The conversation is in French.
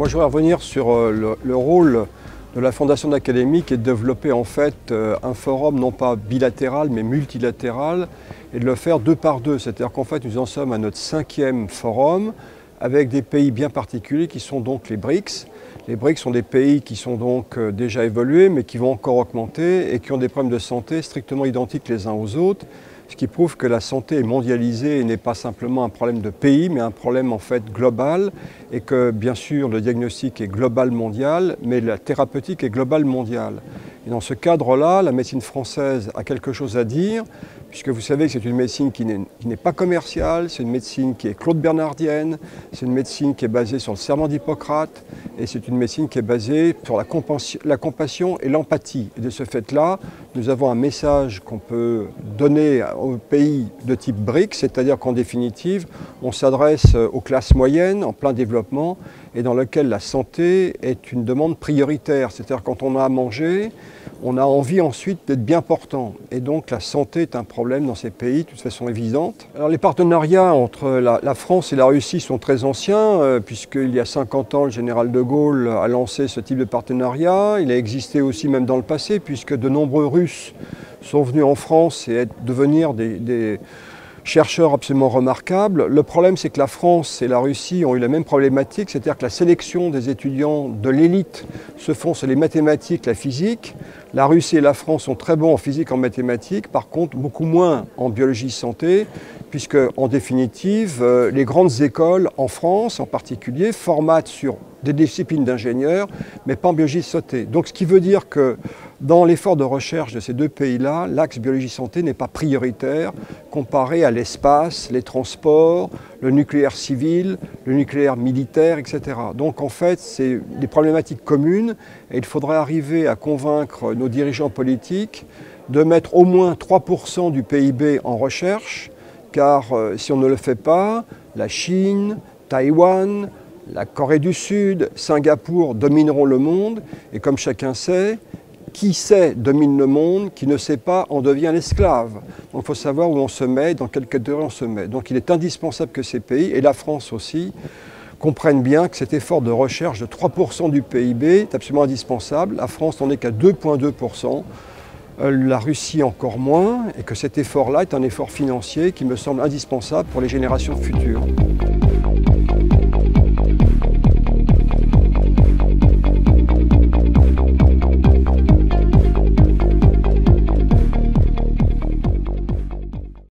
Moi, je voudrais revenir sur le rôle de la Fondation de l'Académie qui est de développer en fait un forum non pas bilatéral mais multilatéral et de le faire deux par deux. C'est-à-dire qu'en fait nous en sommes à notre 5e forum avec des pays bien particuliers qui sont donc les BRICS. Les BRICS sont des pays qui sont donc déjà évolués mais qui vont encore augmenter et qui ont des problèmes de santé strictement identiques les uns aux autres. Ce qui prouve que la santé est mondialisée et n'est pas simplement un problème de pays, mais un problème en fait global, et que bien sûr le diagnostic est global mondial, mais la thérapeutique est globale mondiale. Et dans ce cadre-là, la médecine française a quelque chose à dire, puisque vous savez que c'est une médecine qui n'est pas commerciale, c'est une médecine qui est claude-bernardienne, c'est une médecine qui est basée sur le serment d'Hippocrate, et c'est une médecine qui est basée sur la compassion et l'empathie. Et de ce fait-là, nous avons un message qu'on peut donner aux pays de type BRICS, c'est-à-dire qu'en définitive, on s'adresse aux classes moyennes en plein développement et dans lequel la santé est une demande prioritaire. C'est-à-dire quand on a à manger, on a envie ensuite d'être bien portant. Et donc la santé est un problème dans ces pays, de toute façon évidente. Alors les partenariats entre la France et la Russie sont très anciens, puisqu'il y a 50 ans, le général de Gaulle a lancé ce type de partenariat. Il a existé aussi même dans le passé, puisque de nombreux Russes sont venus en France et devenir des chercheurs absolument remarquables. Le problème, c'est que la France et la Russie ont eu la même problématique, c'est-à-dire que la sélection des étudiants de l'élite se font sur les mathématiques, la physique. La Russie et la France sont très bons en physique, en mathématiques, par contre beaucoup moins en biologie santé, puisque en définitive, les grandes écoles en France en particulier formatent sur des disciplines d'ingénieurs, mais pas en biologie santé. Donc ce qui veut dire que dans l'effort de recherche de ces deux pays-là, l'axe biologie-santé n'est pas prioritaire comparé à l'espace, les transports, le nucléaire civil, le nucléaire militaire, etc. Donc en fait, c'est des problématiques communes et il faudrait arriver à convaincre nos dirigeants politiques de mettre au moins 3% du PIB en recherche, car si on ne le fait pas, la Chine, Taïwan, la Corée du Sud, Singapour domineront le monde et comme chacun sait, qui sait domine le monde, qui ne sait pas en devient l'esclave. Donc il faut savoir où on se met, dans quelle catégorie on se met. Donc il est indispensable que ces pays, et la France aussi, comprennent bien que cet effort de recherche de 3% du PIB est absolument indispensable. La France n'en est qu'à 2,2%, la Russie encore moins, et que cet effort-là est un effort financier qui me semble indispensable pour les générations futures.